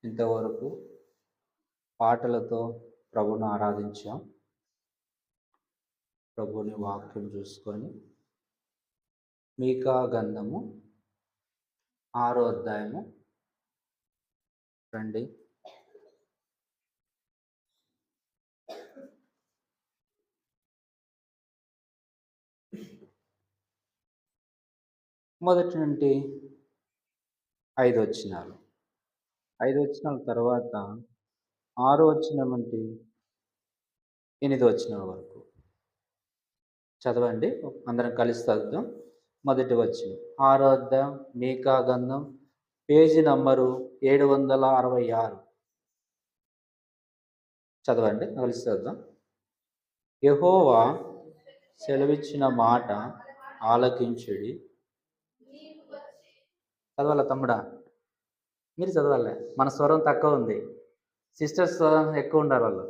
ఇంతవరకు పాటలతో ప్రభువును ఆరాధించాం. ప్రభువుని వాక్యం చూసుకొని మీకా గ్రంథము 6వ అధ్యాయము రండి. మొదటి నుండి 5 వచనాలు. 5 వచనాల తర్వాత 6 వచనం నుండి 8 వచనాల వరకు చదవండి. అందరం కలిసి చదువుతాం. మొదటి వచనం 6వ అధ్యాయం మీకా గ్రంథం, పేజీ నంబరు 766. చదవండి, కలిసి చదువుదాం. యెహోవా సెలవిచ్చిన మాట ఆలకించుడి. చదవాలా తమ్ముడా? మీరు చదవాలి. మన స్వరం తక్కువ ఉంది, సిస్టర్స్ స్వరం ఎక్కువ ఉంటారు. వాళ్ళు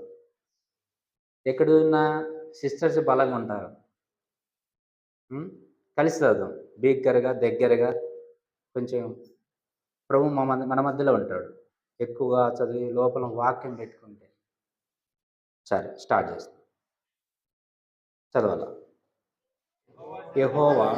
ఎక్కడున్నా సిస్టర్స్ బలంగా ఉంటారు. కలిసి చదువుదాం. దగ్గరగా కొంచెం ప్రభు మన మధ్యలో ఉంటాడు. ఎక్కువగా చదివి లోపల వాక్యం పెట్టుకుంటే సరే, స్టార్ట్ చేస్తాం. చదవాలా? యెహోవా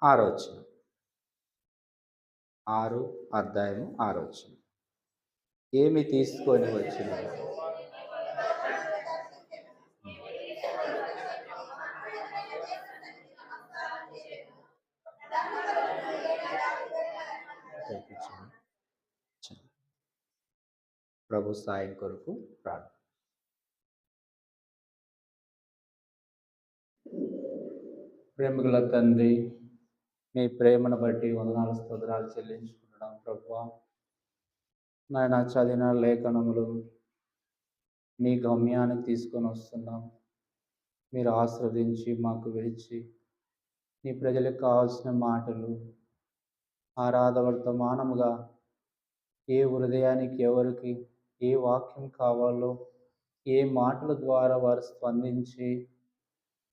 ఆరో వచనం, 6 అధ్యాయము 6 వచనం. ఏమి తీసుకొని వచ్చిన ప్రభు సాయం కొరకు ప్రార్థన. ప్రేమగల తండ్రి, మీ ప్రేమను బట్టి వందనాలు స్తోత్రాలు చెల్లించుకుంటున్నాం ప్రభువా. నాయన చదివిన లేఖనములు మీ గమ్యానికి తీసుకొని వస్తున్నాం. మీరు ఆశీర్వదించి మాకు విడిచి నీ ప్రజలకు కావాల్సిన మాటలు ఆరాధవర్తమానముగా ఏ హృదయానికి ఎవరికి ఏ వాక్యం కావాలో, ఏ మాటల ద్వారా వారు స్పందించి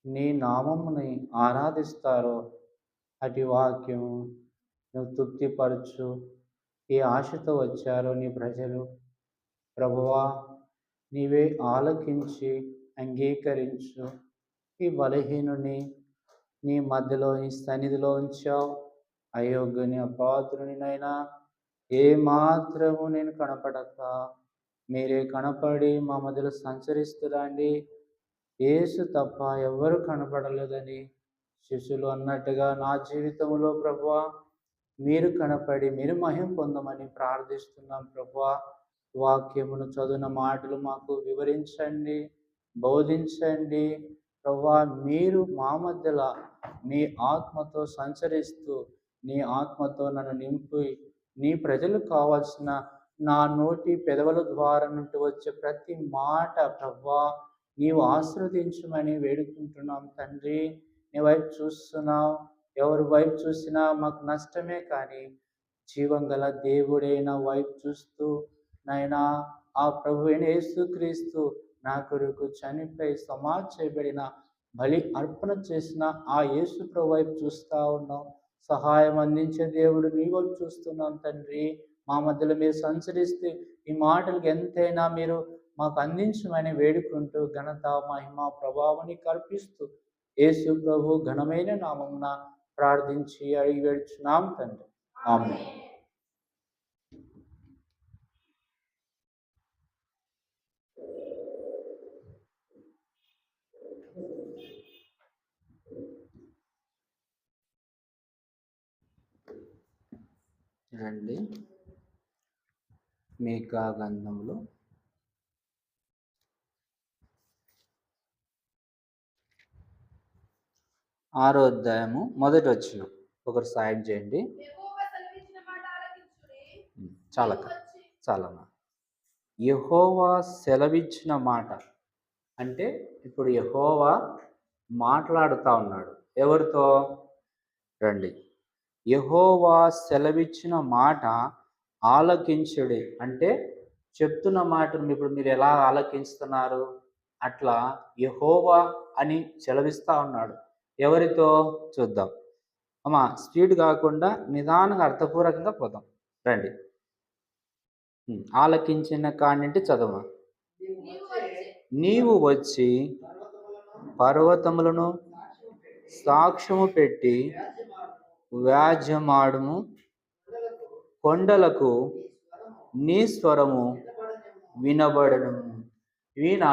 నీ నామముని ఆరాధిస్తారో అటు వాక్యం నువ్వు తృప్తిపరచు. ఏ ఆశతో వచ్చారో నీ ప్రజలు ప్రభువా, నీవే ఆలకించి అంగీకరించు. ఈ బలహీనుని నీ మధ్యలో నీ సన్నిధిలో ఉంచావు. అయోగ్యుని అపాత్రునినైనా ఏ మాత్రము నేను కనపడక మీరే కనపడి మా మధ్యలో సంచరిస్తురండి. యేసు తప్ప ఎవరు కనపడలేదని శిష్యులు అన్నట్టుగా నా జీవితంలో ప్రభువా మీరు కనపడి మీరు మహిమ పొందమని ప్రార్థిస్తున్నాం ప్రభువా. వాక్యమును చదివిన మాటలు మాకు వివరించండి, బోధించండి ప్రభువా. మీరు మా మధ్యలో మీ ఆత్మతో సంచరిస్తూ నీ ఆత్మతో నన్ను నింపి నీ ప్రజలకు కావాల్సిన నా నోటి పెదవుల ద్వారా నుండి వచ్చే ప్రతి మాట ప్రభువా నీవు ఆశీర్వదించమని వేడుకుంటున్నాం తండ్రి. నీ వైపు చూస్తున్నావు, ఎవరి వైపు చూసినా మాకు నష్టమే, కానీ జీవం గల దేవుడైన వైపు చూస్తూ నాయనా ఆ ప్రభు అయిన యేసుక్రీస్తు నా కొరకు చనిపోయి సమాధి చేయబడిన బలి అర్పణ చేసిన ఆ యేసు ప్రభు వైపు చూస్తూ ఉన్నాం. సహాయం అందించే దేవుడు నీ వైపు చూస్తున్నాం తండ్రి. మా మధ్యలో మీరు సంచరిస్తే ఈ మాటలకు ఎంతైనా మీరు మాకు అందించమని వేడుకుంటూ ఘనత మహిమ ప్రభావాన్ని కల్పిస్తూ యేసు ప్రభు ఘనమైన నామమున ప్రార్థించి అడిగి వేడుచున్నాం తండ్రి. ఆమేన్. రండి. మీకా గ్రంథంలో 6వ అధ్యాయము మొదటి వచనం. ఒకరు సాయం చేయండి. చాలన్నా. యెహోవా సెలవిచ్చిన మాట అంటే ఇప్పుడు యెహోవా మాట్లాడుతూ ఉన్నాడు. ఎవరితో? రండి. యెహోవా సెలవిచ్చిన మాట ఆలకించుడి అంటే చెప్తున్న మాటను ఇప్పుడు మీరు ఎలా ఆలకిస్తున్నారు అట్లా యెహోవా అని చెలవిస్తా ఉన్నాడు. ఎవరితో చూద్దాం. అమ్మా స్పీడ్ కాకుండా నిదానంగా అర్థపూర్వకంగా పోదాం రండి. ఆలకించిన కానింటి చదువు. నీవు వచ్చి పర్వతములను సాక్ష్యము పెట్టి వ్యాజ్యమాడుము, కొండలకు నీ స్వరము వినబడను. ఈయన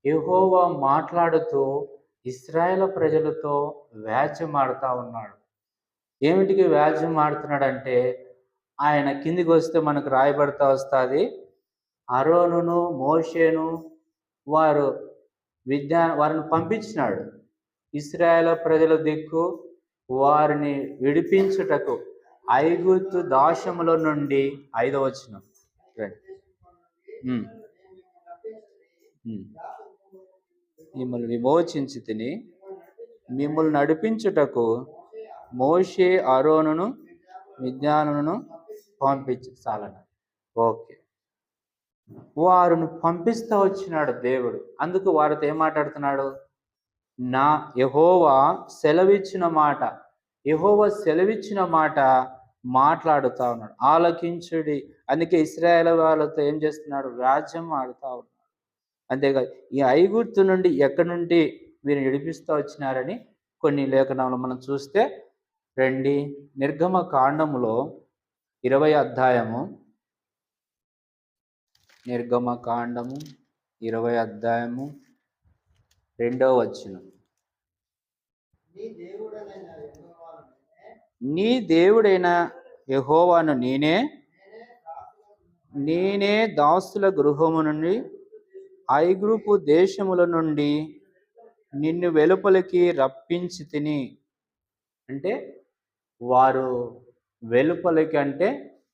యెహోవా మాట్లాడుతూ ఇశ్రాయేలు ప్రజలతో వ్యాజ్యమాడుతూ ఉన్నాడు. ఏమిటికి వ్యాజ్యం ఆడుతున్నాడంటే, ఆయన కిందికి వస్తే మనకు రాయబడతా వస్తుంది, అరోనును మోషేను వారిని పంపించినాడు ఇశ్రాయేలు ప్రజల దిక్కు వారిని విడిపించుటకు ఐగుప్తు దాస్యముల నుండి. 5వ వచనం మిమ్మల్ని విమోచించి తిని మిమ్మల్ని నడిపించుటకు మోషే అరోనును మిద్యానును పంపించి చాలన. ఓకే, వారిని పంపిస్తూ వచ్చినాడు దేవుడు. అందుకు వారితో ఏం మాట్లాడుతున్నాడు? నా యెహోవా సెలవిచ్చిన మాట, యెహోవా సెలవిచ్చిన మాట మాట్లాడుతా ఉన్నాడు. ఆలకించుడి. అందుకే ఇశ్రాయేలు వాళ్ళతో ఏం చేస్తున్నాడు? వ్యాజ్యం ఆడుతూ ఉన్నాడు. అంతేకాదు, ఈ ఐగుప్తు నుండి ఎక్కడి నుండి వీరిని విడిపిస్తూ వచ్చినారని కొన్ని లేఖనాలు మనం చూస్తే రండి. నిర్గమ కాండములో 20వ అధ్యాయము, నిర్గమ కాండము 20వ అధ్యాయము 2వ వచనం. నీ దేవుడైన యెహోవాను నేనే దాసుల గృహము నుండి ఐగుప్తు దేశముల నుండి నిన్ను వెలుపలికి రప్పించి తిని. అంటే వారు వెలుపలికి అంటే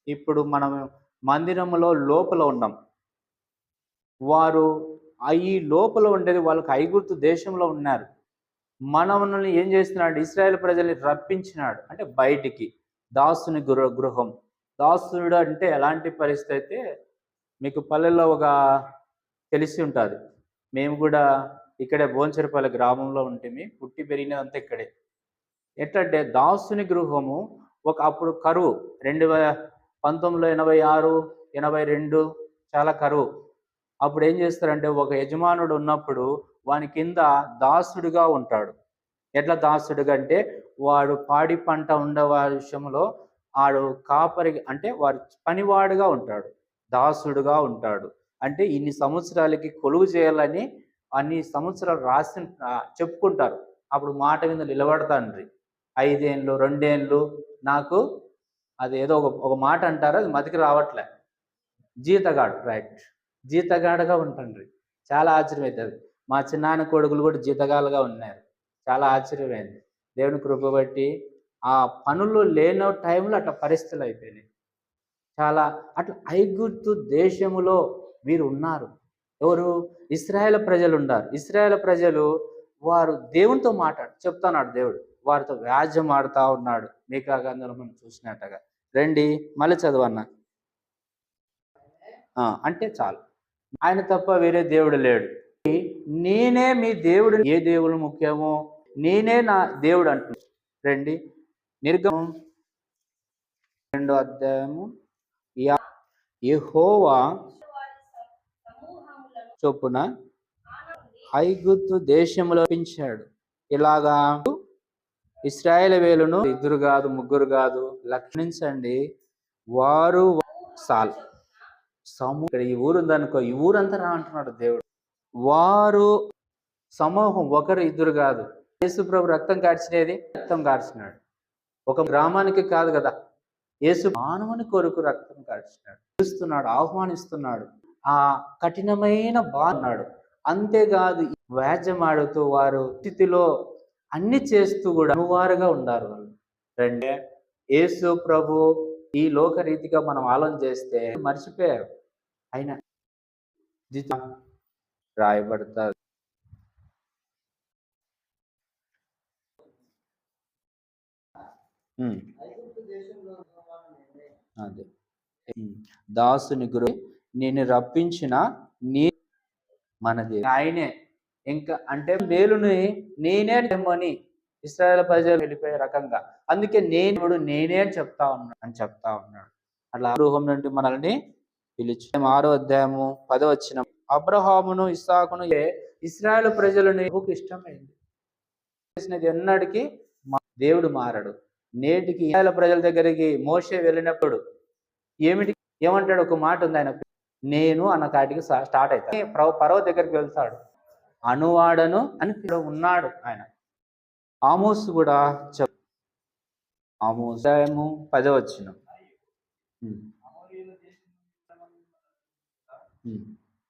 ఇప్పుడు మనం మందిరంలో లోపల ఉన్నాం, వారు ఈ లోపల ఉండేది వాళ్ళకి ఐగుప్తు దేశంలో ఉన్నారు. మనల్ని ఏం చేస్తున్నాడు? ఇశ్రాయేలు ప్రజల్ని రప్పించినాడు. అంటే బయటికి దాసుని గృహం. దాసుడు అంటే ఎలాంటి పరిస్థితి అయితే మీకు పల్లెల్లో ఒక తెలిసి ఉంటుంది. మేము కూడా ఇక్కడే భోంచెరపల్లి గ్రామంలో ఉంటుంది, పుట్టి పెరిగినదంతా ఇక్కడే. ఎట్లంటే దాసుని గృహము అప్పుడు కరువు 1986, 82 చాలా కరువు. అప్పుడు ఏం చేస్తారంటే, ఒక యజమానుడు ఉన్నప్పుడు వాని కింద దాసుడుగా ఉంటాడు. ఎట్లా దాసుడుగా అంటే, వాడు పాడి పంట ఉండే విషయంలో వాడు కాపరి అంటే వాడు పనివాడుగా ఉంటాడు, దాసుడుగా ఉంటాడు. అంటే ఇన్ని సంవత్సరాలకి కొలువు చేయాలని అన్ని సంవత్సరాలు రాసి చెప్పుకుంటారు. అప్పుడు మాట మీద నిలబడతాండ్రి. 5 ఏళ్ళు 2 ఏళ్ళు నాకు అది ఏదో ఒక మాట అంటారు, అది మతికి రావట్లే. జీతగాడు, రైట్, జీతగాడుగా ఉంటుండ్రి. చాలా ఆశ్చర్యమవుతుంది. మా చిన్నాన్న కొడుకులు కూడా జీతగాలుగా ఉన్నారు. చాలా ఆశ్చర్యమైంది. దేవుని కృప బట్టి ఆ పనులు లేని టైంలో అట్లా పరిస్థితులు అయిపోయినాయి. చాలా అట్లా ఐగుప్తు దేశములో వీరు ఉన్నారు. ఎవరు? ఇశ్రాయేలు ప్రజలు ఉన్నారు. ఇశ్రాయేలు ప్రజలు వారు దేవునితో చెప్తున్నాడు దేవుడు, వారితో వ్యాజ్యం ఆడుతూ ఉన్నాడు. మీకా గ్రంథంలో మనం చూసినట్టుగా. రండి మళ్ళీ చదవన్న. అంటే చాలు, ఆయన తప్ప వేరే దేవుడు లేడు. నేనే మీ దేవుడు. ఏ దేవుడు ముఖ్యమో నేనే నా దేవుడు అంటున్నాడు. రండి నిర్గమం 2వ అధ్యాయము. యెహోవా చొప్పున ఐగుప్తు దేశంలో పెంచాడు. ఇలాగా ఇశ్రాయేలు వేలును 2 కాదు 3 కాదు లక్షించండి. వారు ఇక్కడ ఈ ఊరు ఉందనుకో, ఈ ఊరంతా రా అంటున్నాడు దేవుడు. వారు సమూహం, 1 2 కాదు. యేసు ప్రభు రక్తం కార్చినాడు. ఒక గ్రామానికి కాదు కదా, యేసు మానవుని కొరకు రక్తం కార్చినాడు. పిలుస్తున్నాడు, ఆహ్వానిస్తున్నాడు. ఆ కఠినమైన అన్నాడు. అంతేకాదు వ్యాజ్యమాడుతూ వారు స్థితిలో అన్ని చేస్తూ కూడా అనువారుగా ఉన్నారు వాళ్ళు. రెండే యేసు ప్రభు ఈ లోక రీతిగా మనం ఆలోచన చేస్తే మర్చిపోయారు. అయినా రాయబడతారు. అదే దాసుని గురు నేను రప్పించిన నీ మన దేవుడు ఆయనే. ఇంకా అంటే మేలుని నేనే అని ఇశ్రాయేల్ ప్రజలు వెళ్ళిపోయే రకంగా. అందుకే నేనే అని చెప్తా ఉన్నాడు. అట్లా గృహం నుండి మనల్ని పిలిచి 6వ అధ్యాయము 10వ వచనం. అబ్రహామును ఇస్సాకును ఇశ్రాయేల్ ప్రజలను యెహోవాకు ఇష్టమైంది. చేసినది ఎన్నటికీ దేవుడు మారడు. నేటికి ఇశ్రాయేల్ ప్రజల దగ్గరికి మోషే వెళ్ళినప్పుడు ఏమంటాడు? ఒక మాట ఉంది ఆయన, నేను అన్న కాటికి స్టార్ట్ అవుతాడు. ఫరో దగ్గరికి వెళ్తాడు. అనువాడను అని ఉన్నాడు ఆయన. ఆమోసు కూడా ఆమోసు 10వ వచనం.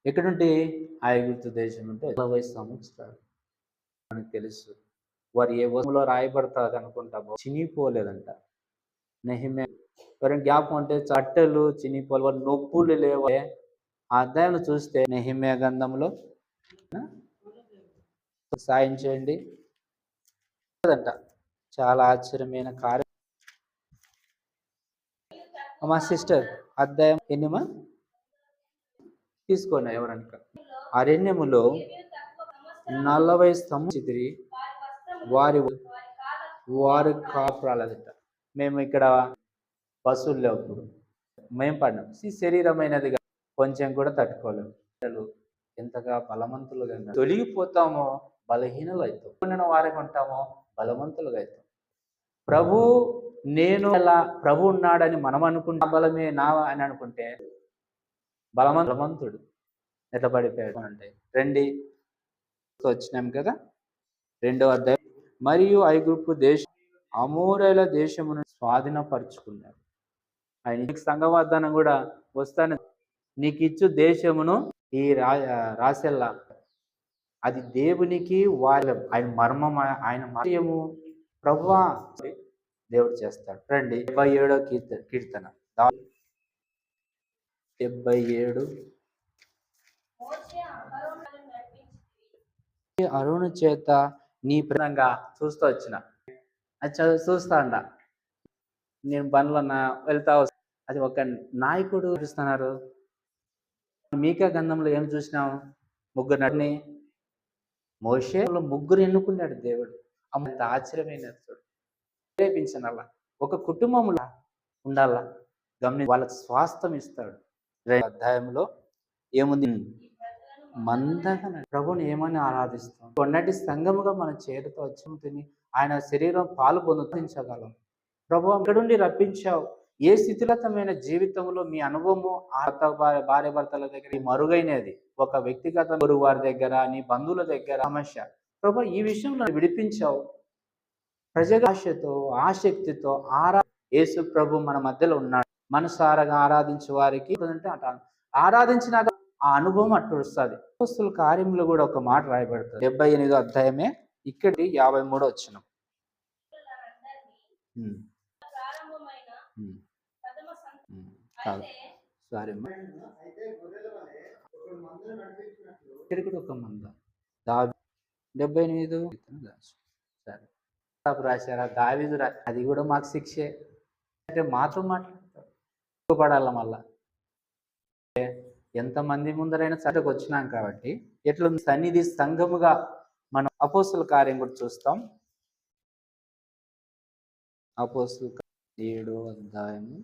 ఎక్కడుంటే ఐగుప్తు దేశం ఉంటే 40 సంవత్సరాలు మనకు తెలుసు. వారు ఏ వస్తువులో రాయబడతాది అనుకుంటామో చినిగిపోలేదంట. నెహెమ్యా ఎవరైనా జ్ఞాపకం అంటే చట్టెలు చినిగిపోలే, వారు నొప్పులు లేవే. ఆ అధ్యాయం చూస్తే నెహెమ్యా గ్రంథంలో సాయం చేయండి అంట. చాలా ఆశ్చర్యమైన కార్యం. మా సిస్టర్ అధ్యాయం ఎన్నిమా తీసుకోండి ఎవరనుక. అరణ్యములో 40 సంవత్సరి వారి కాపురాలదట. మేము ఇక్కడ బస్సులు లేవు, మేము పడినాం. శరీరమైనదిగా కొంచెం కూడా తట్టుకోలేము. ఎంతగా బలవంతులుగా తొలగిపోతామో బలహీనలు అవుతాం, వారికి ఉంటామో బలవంతులుగా అవుతాం. ప్రభు ఉన్నాడని మనం అనుకుంటే బలమే నా అని అనుకుంటే బలవంతుడు ఎట్లా పడిపోయాడు అంటే రండి వచ్చినాం కదా. 2వ అధ్యాయం. మరియు ఐగుప్తు దేశం అమోరీయుల దేశమును స్వాధీనపరుచుకున్నారు. ఆయన సంఘవాగ్దానం కూడా వస్తాను, నీకు ఇచ్చు దేశమును ఈ రాసెల్లా. అది దేవునికి ఆయన మర్మం, ఆయన మర్యము ప్రభువా దేవుడు చేస్తాడు. రండి 77వ కీర్తన 77. అరుణు చేత నీ ప్రేమంగా చూస్తూ వచ్చిన చూస్తా అండ. నేను బండ్లన్నా వెళ్తా అది ఒక నాయకుడు చూస్తున్నారు. మీకా గంధంలో ఏం చూసినాము? ముగ్గురు నడిని మోషే ముగ్గురు ఎన్నుకున్నాడు దేవుడు. అంత ఆశ్చర్యమైన ప్రేరేపించిన ఒక కుటుంబంలో ఉండాలా వాళ్ళకి స్వాస్థ్యం ఇస్తాడు. 2వ అధ్యాయంలో ఏముంది? మందగా ప్రభుని ఏమని ఆరాధిస్తాం. కొన్నటి సంఘముగా మన చేతితో వచ్చి ఆయన శరీరం పాలు పొందించగలం. ప్రభు అక్కడుండి రప్పించావు. ఏ స్థితిగతమైన జీవితంలో మీ అనుభవము భార్య భర్తల దగ్గర మరుగైనది, ఒక వ్యక్తిగత గురువు వారి దగ్గర, నీ బంధువుల దగ్గర సమస్య, ప్రభు ఈ విషయంలో విడిపించావు. ప్రజాశతో ఆసక్తితో యేసు ప్రభు మన మధ్యలో ఉన్నాడు. మనసారగా ఆరాధించే వారికి ఆరాధించినాక ఆ అనుభవం అట్టు వస్తుంది. అపోస్తలుల కార్యములు కూడా ఒక మాట రాయబడుతుంది. 78వ అధ్యాయమే ఇక్కడి 53వ వచనం. సారీ ఇక్కడ కూడా ఒక మంద 78 సరే రాశారా? దావీదు అది కూడా మాకు శిక్షే. అంటే మాతో మాట్లాడతాడు పడాల. మళ్ళా ఎంతమంది ముందరైనా సరికి వచ్చినాం కాబట్టి ఎట్లా సన్నిధి సంఘముగా మనం అపోస్తలుల కార్యం కూడా చూస్తాం. అపోస్తలుల 7వ అధ్యాయము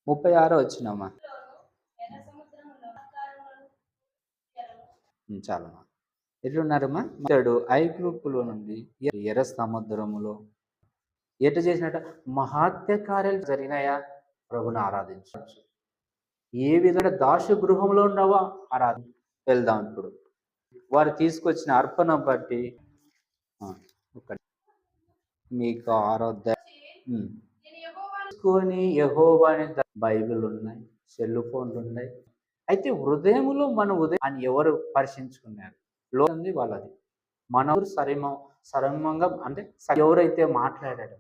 36వ వచనమా. చాలమ్మా. ఎట్లున్నారమ్మా? ఇతడు ఐగుప్తులో నుండి ఎర్ర సముద్రములో ఎట చేసినట్ట మహాత్య కార్యాలు జరిగినాయా? ప్రభుని ఆరాధించవచ్చు. ఏ విధంగా దాసు గృహంలో ఉన్నావా వెళ్దాం. ఇప్పుడు వారు తీసుకొచ్చిన అర్పణ బట్టి మీకు తీసుకొని యెహోవాని బైబిల్ ఉన్నాయి, సెల్ ఫోన్లు ఉన్నాయి. అయితే హృదయంలో మన ఉదయం అని ఎవరు పరిశీలించుకున్నారు? లోకంది వాళ్ళది. మన సరమంగా అంటే ఎవరైతే మాట్లాడాడు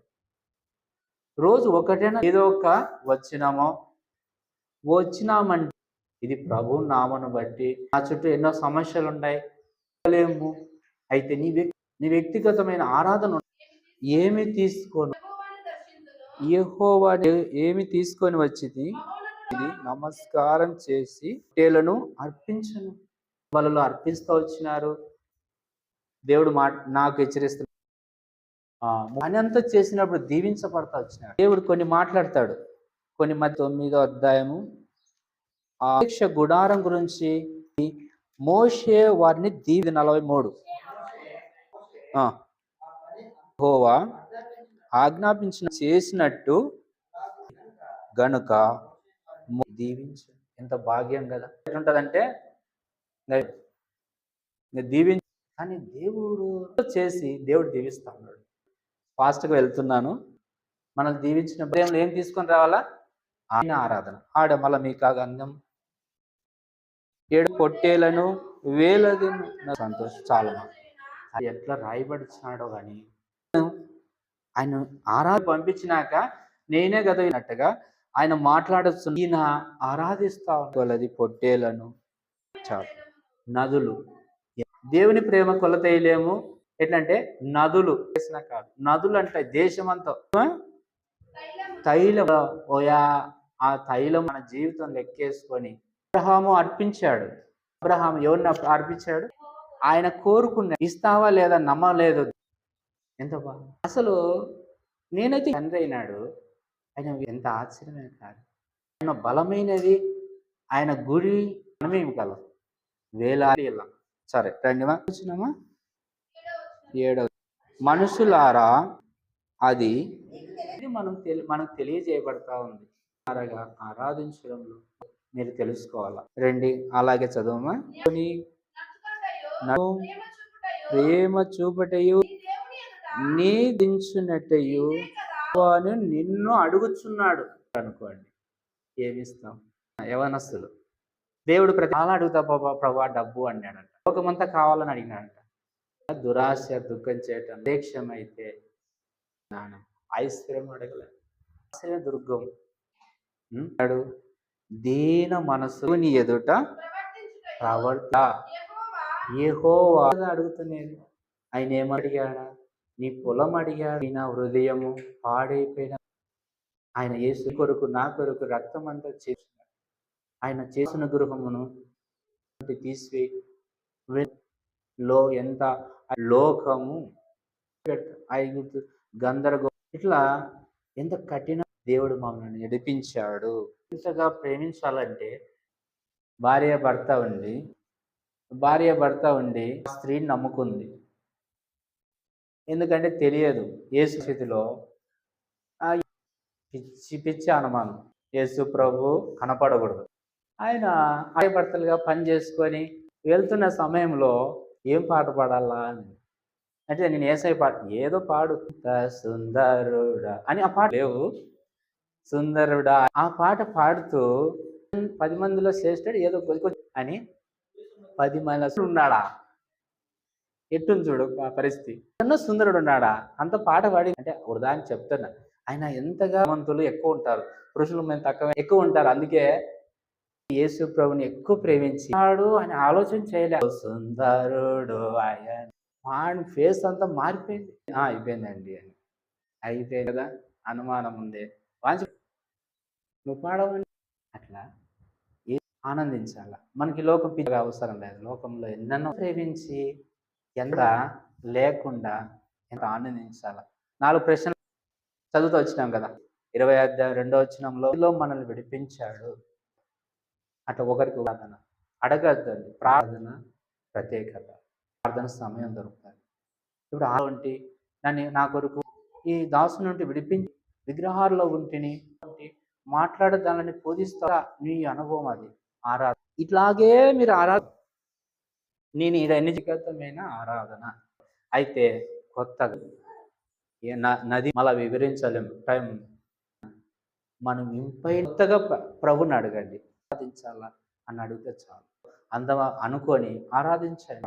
రోజు ఒకటైనా ఏదో ఒక వచ్చినామంటే ఇది ప్రభు నామను బట్టి. నా చుట్టూ ఎన్నో సమస్యలు ఉన్నాయి, అయితే నీ వ్యక్తిగతమైన ఆరాధన ఏమి యెహోవాను ఏమి తీసుకొని వచ్చింది? ఇది నమస్కారం చేసి తేలను అర్పించను. బలులు అర్పిస్తూ వచ్చినారు. దేవుడు నాకు హెచ్చరిస్తున్నాడు. పనంతా చేసినప్పుడు దీవించబడతా వచ్చినాడు. దేవుడు కొన్ని మాట్లాడతాడు. కొన్ని 9వ అధ్యాయము గుడారం గురించి మోషే వారిని 43 యెహోవా ఆజ్ఞాపించిన చేసినట్టు గనుక దీవించ. ఎంత భాగ్యం కదా. ఎట్లుంటదంటే దీవించ, కానీ దేవుడు చేసి దేవుడు దీవిస్తా ఉన్నాడు. ఫాస్ట్గా వెళ్తున్నాను. మనల్ని దీవించిన ప్రేమలో ఏం తీసుకొని రావాలా? ఆయన ఆరాధన. మళ్ళీ మీకు అన్నం 7 పొట్టేలను వేలది సంతోషం చాలా. అది ఎట్లా రాయబడిచ్చినాడో కానీ ఆయన ఆరాధన పంపించినాక నేనే కదా అన్నట్టుగా ఆయన మాట్లాడచ్చు. ఈయన ఆరాధిస్తా వాళ్ళది పొట్టేలను చాలు. నదులు, దేవుని ప్రేమ కొలతేయలేము. ఎట్లంటే నదులు చేసిన కాదు. నదులు అంటే దేశమంతా తైలం. ఆ తైలం మన జీవితం లెక్కేసుకొని అబ్రహాము అర్పించాడు. అబ్రహాము ఎవరిని అర్పించాడు? ఆయన కోరుకున్న ఇస్తావా లేదా నమ్మలేదు. ఎంత బాగా అసలు నేనైతే తండ్రి అయినాడు. ఆయన ఎంత ఆశ్చర్యమైన కాదు. ఆయన బలమైనది. ఆయన గుడి మనమేమి కలం వేలాది. సరే రండి వచ్చినామా. 7వ మనుషులారా అది మనకు తెలియజేయబడతా ఉంది. ఆరాధించడంలో మీరు తెలుసుకోవాలా. రండి అలాగే చదవమా. ప్రేమ చూపటయు నీ దించునట్టయు నిన్ను అడుగుచున్నాడు అనుకోండి. ఏమిస్తాం? యవనస్తులు దేవుడు చాలా అడుగుతా ప్రభా డబ్బు అన్నాడంట. లోకమంతా కావాలని అడిగినాడంట. దురాశ దుఃఖం చేయటం అపేక్షమైతే జ్ఞానం ఐశ్వర్యం అడగలేదు. దుర్గం దీన మనసుని ఎదుట యెహోవా అడుగుతున్నది. ఆయన ఏమడిగాడా? నీ పొలం అడిగాడు. నా హృదయము పాడైపోయిన ఆయన యేసు కొరకు నా కొరకు రక్తం అంతా చేసిన ఆయన చేసిన గృహమును తీసివేయి. ఎంత లోకము ఐగుప్తు గందరగోళం ఇట్లా ఎంత కఠిన దేవుడు మమ్మల్ని నడిపించాడు. ఇంతగా ప్రేమించాలంటే భార్య భర్త ఉండి స్త్రీని నమ్ముకుంది. ఎందుకంటే తెలియదు యేసు స్థితిలో పిచ్చి అనుమానం. యేసు ప్రభు కనపడకూడదు. ఆయన భార్య భర్తలుగా పని చేసుకొని వెళ్తున్న సమయంలో ఏం పాట పాడాలా అని అంటే నేను ఏసై పాట ఏదో పాడు సుందరుడా అని ఆ పాట లేవు. సుందరుడా ఆ పాట పాడుతూ 10 మందిలో శ్రేష్ఠుడు ఏదో అని 10 మంది ఉన్నాడా? ఎట్టుంది చూడు పరిస్థితి. సుందరుడు ఉన్నాడా? అంత పాట పాడి అంటే వృధా అని చెప్తున్నా. ఆయన ఎంతగా మంతులు ఎక్కువ ఉంటారు, పురుషులు మేము తక్కువ ఎక్కువ ఉంటారు. అందుకే యేసు ప్రభుని ఎక్కువ ప్రేమించాడు అని ఆలోచన చేయలేదు. సుందరుడు ఆయన ఫేస్ అంతా మారిపోయింది. అయిపోయిందండి అని అయిపోయింది కదా. అనుమానం ఉంది. నువ్వు పాడవని అట్లా ఆనందించాల. మనకి లోకం పిచ్చిగా అవసరం లేదు. లోకంలో ఎన్నెన్నో ప్రేమించి ఎంత లేకుండా ఎంత ఆనందించాల. 4 ప్రశ్నలు చదువుతూ వచ్చినాం కదా. 20వ అధ్యాయం 2వ వచనంలో మనల్ని విడిపించాడు. అట్లా ఒకరికి ప్రార్థన అడగద్దండి. ప్రార్థన ప్రత్యేకత. ప్రార్థన సమయం దొరుకుతుంది. ఇప్పుడు అలాంటి నా కొరకు ఈ దాసు నుండి విడిపించి విగ్రహాల్లో ఉంటిని మాట్లాడదాలని బోధిస్తా. నీ అనుభవం అది ఆరాధన. ఇట్లాగే మీరు నేను వ్యక్తిగతమైన ఆరాధన అయితే కొత్తగా నది మళ్ళా వివరించలేము. టైం మనం ఇంపై కొత్తగా ప్రభుని అడగండి. ఆరాధించాలా అని అడిగితే చాలు. అనుకొని ఆరాధించాలి.